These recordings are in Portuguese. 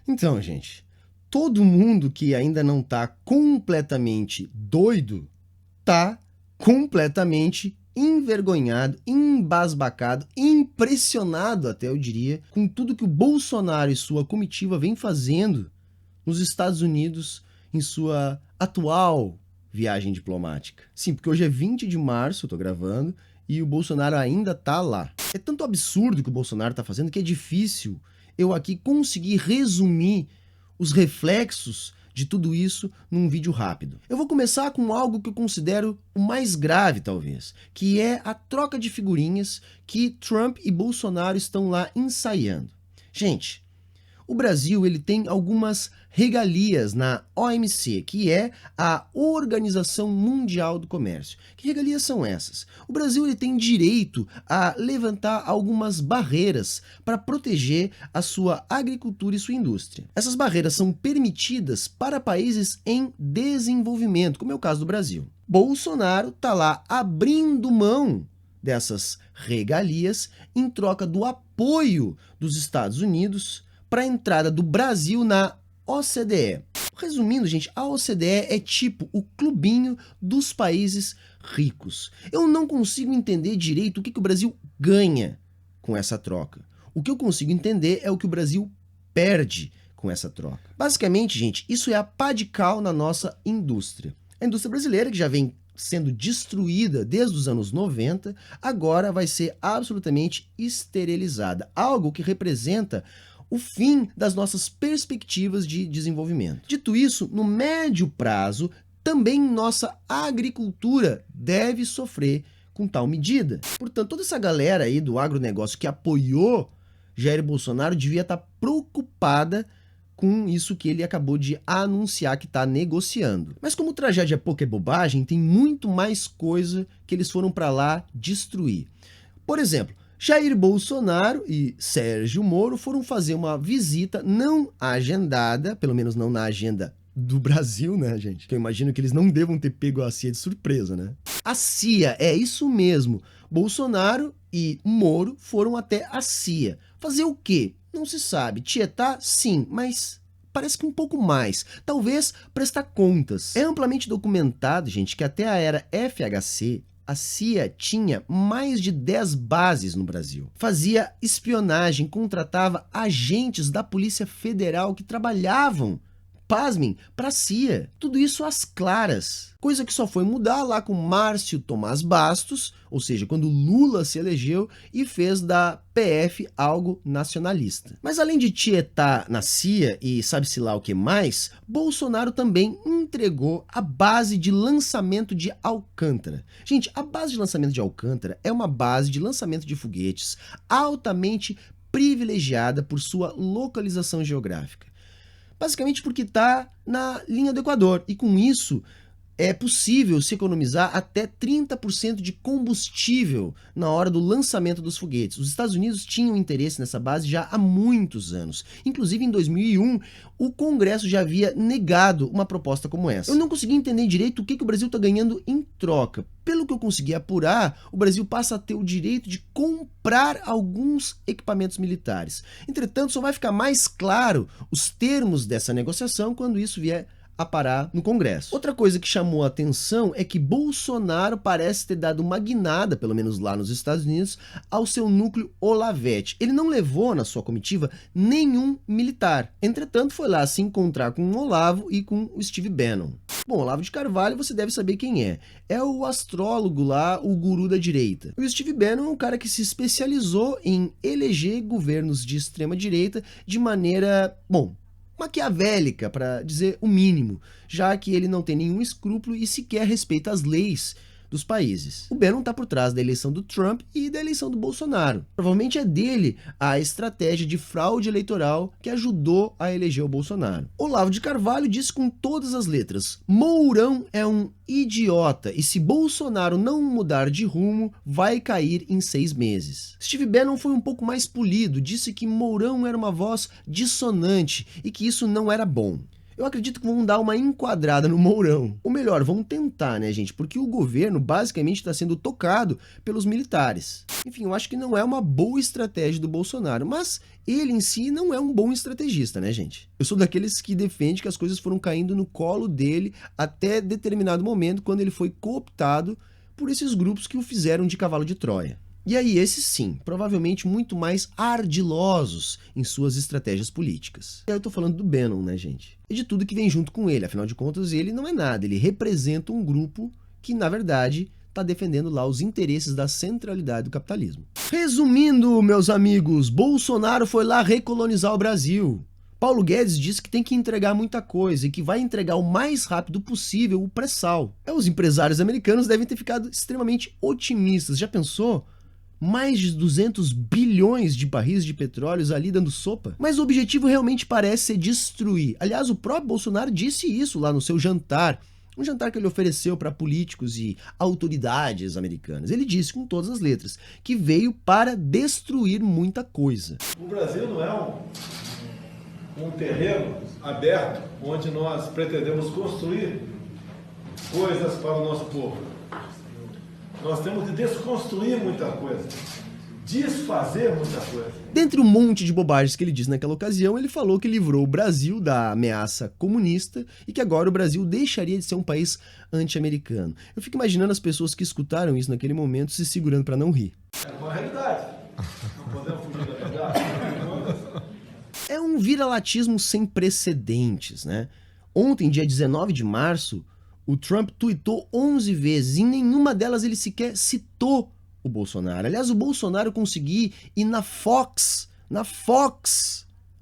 Então, gente, todo mundo que ainda não tá completamente doido, tá completamente envergonhado, embasbacado, impressionado até eu diria, com tudo que o Bolsonaro e sua comitiva vem fazendo nos Estados Unidos em sua atual viagem diplomática. Sim, porque hoje é 20 de março, eu tô gravando, e o Bolsonaro ainda tá lá. É tanto absurdo que o Bolsonaro tá fazendo que é difícil eu aqui conseguir resumir os reflexos de tudo isso num vídeo rápido. Eu vou começar com algo que eu considero o mais grave, talvez, que é a troca de figurinhas que Trump e Bolsonaro estão lá ensaiando. Gente, o Brasil ele tem algumas regalias na OMC, que é a Organização Mundial do Comércio. Que regalias são essas? O Brasil ele tem direito a levantar algumas barreiras para proteger a sua agricultura e sua indústria. Essas barreiras são permitidas para países em desenvolvimento, como é o caso do Brasil. Bolsonaro está lá abrindo mão dessas regalias em troca do apoio dos Estados Unidos para a entrada do Brasil na OCDE. Resumindo, gente, a OCDE é tipo o clubinho dos países ricos. Eu não consigo entender direito o que o Brasil ganha com essa troca. O que eu consigo entender é o que o Brasil perde com essa troca. Basicamente, gente, isso é a pá de cal na nossa indústria. A indústria brasileira, que já vem sendo destruída desde os anos 90, agora vai ser absolutamente esterilizada. Algo que representa o fim das nossas perspectivas de desenvolvimento. Dito isso, no médio prazo, também nossa agricultura deve sofrer com tal medida. Portanto, toda essa galera aí do agronegócio que apoiou Jair Bolsonaro devia estar preocupada com isso que ele acabou de anunciar que está negociando. Mas como tragédia pouco é bobagem, tem muito mais coisa que eles foram para lá destruir. Por exemplo, Jair Bolsonaro e Sérgio Moro foram fazer uma visita não agendada, pelo menos não na agenda do Brasil, né, gente? Que eu imagino que eles não devam ter pego a CIA de surpresa, né? A CIA, é isso mesmo. Bolsonaro e Moro foram até a CIA. Fazer o quê? Não se sabe. Tietar, sim, mas parece que um pouco mais. Talvez prestar contas. É amplamente documentado, gente, que até a era FHC, a CIA tinha mais de 10 bases no Brasil. Fazia espionagem, contratava agentes da Polícia Federal que trabalhavam, pasmem, para a CIA. Tudo isso às claras. Coisa que só foi mudar lá com Márcio Tomás Bastos, ou seja, quando Lula se elegeu e fez da PF algo nacionalista. Mas além de tietar na CIA e sabe-se lá o que mais, Bolsonaro também entregou a base de lançamento de Alcântara. Gente, a base de lançamento de Alcântara é uma base de lançamento de foguetes altamente privilegiada por sua localização geográfica. Basicamente porque está na linha do Equador, e com isso é possível se economizar até 30% de combustível na hora do lançamento dos foguetes. Os Estados Unidos tinham interesse nessa base já há muitos anos. Inclusive, em 2001, o Congresso já havia negado uma proposta como essa. Eu não consegui entender direito o que o Brasil está ganhando em troca. Pelo que eu consegui apurar, o Brasil passa a ter o direito de comprar alguns equipamentos militares. Entretanto, só vai ficar mais claro os termos dessa negociação quando isso vier a parar no Congresso. Outra coisa que chamou a atenção é que Bolsonaro parece ter dado uma guinada, pelo menos lá nos Estados Unidos, ao seu núcleo Olavete. Ele não levou na sua comitiva nenhum militar. Entretanto, foi lá se encontrar com o Olavo e com o Steve Bannon. Bom, Olavo de Carvalho você deve saber quem é. É o astrólogo lá, o guru da direita. O Steve Bannon é um cara que se especializou em eleger governos de extrema direita de maneira, bom, maquiavélica, para dizer o mínimo, já que ele não tem nenhum escrúpulo e sequer respeita as leis dos países. O Bannon está por trás da eleição do Trump e da eleição do Bolsonaro. Provavelmente é dele a estratégia de fraude eleitoral que ajudou a eleger o Bolsonaro. Olavo de Carvalho disse com todas as letras: Mourão é um idiota e se Bolsonaro não mudar de rumo, vai cair em 6 meses. Steve Bannon foi um pouco mais polido, disse que Mourão era uma voz dissonante e que isso não era bom. Eu acredito que vão dar uma enquadrada no Mourão. Ou melhor, vão tentar, né, gente? Porque o governo basicamente está sendo tocado pelos militares. Enfim, eu acho que não é uma boa estratégia do Bolsonaro, mas ele em si não é um bom estrategista, né, gente? Eu sou daqueles que defende que as coisas foram caindo no colo dele até determinado momento, quando ele foi cooptado por esses grupos que o fizeram de cavalo de Troia. E aí, esses sim, provavelmente muito mais ardilosos em suas estratégias políticas. E aí eu tô falando do Bannon, né, gente? E de tudo que vem junto com ele, afinal de contas, ele não é nada, ele representa um grupo que, na verdade, tá defendendo lá os interesses da centralidade do capitalismo. Resumindo, meus amigos, Bolsonaro foi lá recolonizar o Brasil. Paulo Guedes disse que tem que entregar muita coisa e que vai entregar o mais rápido possível o pré-sal. Os empresários americanos devem ter ficado extremamente otimistas. Já pensou? Mais de 200 bilhões de barris de petróleo ali dando sopa? Mas o objetivo realmente parece ser destruir. Aliás, o próprio Bolsonaro disse isso lá no seu jantar. Um jantar que ele ofereceu para políticos e autoridades americanas. Ele disse com todas as letras que veio para destruir muita coisa. O Brasil não é um terreno aberto onde nós pretendemos construir coisas para o nosso povo. Nós temos que desconstruir muita coisa, desfazer muita coisa. Dentre um monte de bobagens que ele disse naquela ocasião, ele falou que livrou o Brasil da ameaça comunista e que agora o Brasil deixaria de ser um país anti-americano. Eu fico imaginando as pessoas que escutaram isso naquele momento se segurando para não rir. É uma realidade. Não podemos fugir da verdade. É um viralatismo sem precedentes, né? Ontem, dia 19 de março, o Trump tweetou 11 vezes, em nenhuma delas ele sequer citou o Bolsonaro. Aliás, o Bolsonaro conseguiu ir na Fox,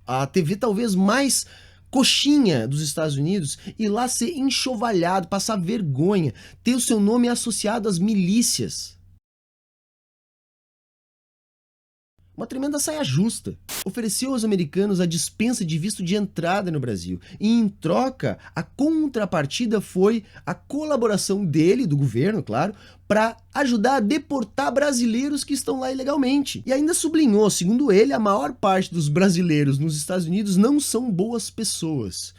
a TV talvez mais coxinha dos Estados Unidos, e lá ser enxovalhado, passar vergonha, ter o seu nome associado às milícias. Uma tremenda saia justa. Ofereceu aos americanos a dispensa de visto de entrada no Brasil. E em troca, a contrapartida foi a colaboração dele, do governo, claro, para ajudar a deportar brasileiros que estão lá ilegalmente. E ainda sublinhou, segundo ele, a maior parte dos brasileiros nos Estados Unidos não são boas pessoas.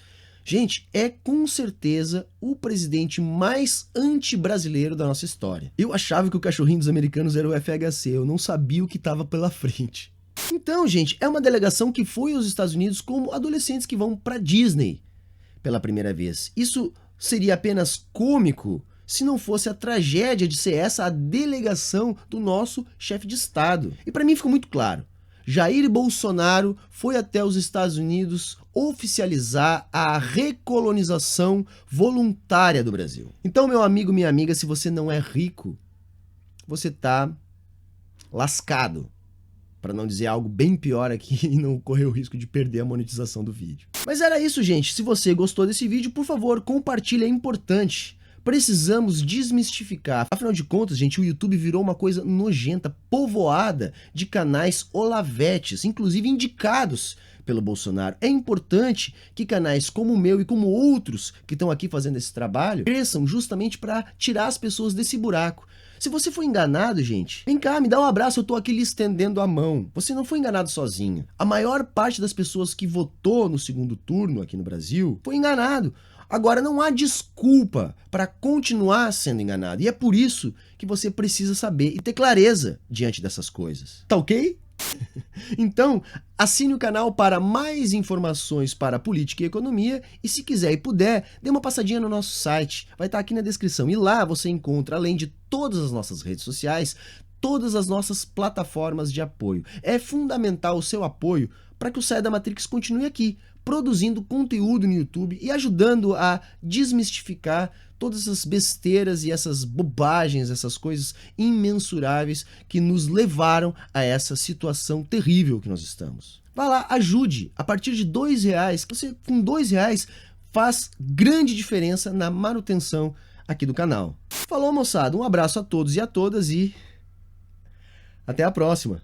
Gente, é com certeza o presidente mais anti-brasileiro da nossa história. Eu achava que o cachorrinho dos americanos era o FHC, eu não sabia o que estava pela frente. Então, gente, é uma delegação que foi aos Estados Unidos como adolescentes que vão para Disney pela primeira vez. Isso seria apenas cômico se não fosse a tragédia de ser essa a delegação do nosso chefe de Estado. E para mim ficou muito claro. Jair Bolsonaro foi até os Estados Unidos oficializar a recolonização voluntária do Brasil. Então, meu amigo, minha amiga, se você não é rico, você tá lascado. Para não dizer algo bem pior aqui e não correr o risco de perder a monetização do vídeo. Mas era isso, gente. Se você gostou desse vídeo, por favor, compartilhe, é importante. Precisamos desmistificar. Afinal de contas, gente, o YouTube virou uma coisa nojenta, povoada de canais olavetes, inclusive indicados pelo Bolsonaro. É importante que canais como o meu e como outros que estão aqui fazendo esse trabalho cresçam justamente para tirar as pessoas desse buraco. Se você foi enganado, gente, vem cá, me dá um abraço, eu tô aqui lhe estendendo a mão. Você não foi enganado sozinho. A maior parte das pessoas que votou no segundo turno aqui no Brasil foi enganado. Agora, não há desculpa para continuar sendo enganado. E é por isso que você precisa saber e ter clareza diante dessas coisas. Tá ok? Então, assine o canal para mais informações para política e economia e se quiser e puder, dê uma passadinha no nosso site, vai estar aqui na descrição. E lá você encontra, além de todas as nossas redes sociais, todas as nossas plataformas de apoio. É fundamental o seu apoio para que o Saia da Matrix continue aqui, produzindo conteúdo no YouTube e ajudando a desmistificar todas essas besteiras e essas bobagens, essas coisas imensuráveis que nos levaram a essa situação terrível que nós estamos. Vá lá, ajude. A partir de R$2, você com R$2 faz grande diferença na manutenção aqui do canal. Falou, moçada, um abraço a todos e a todas e até a próxima.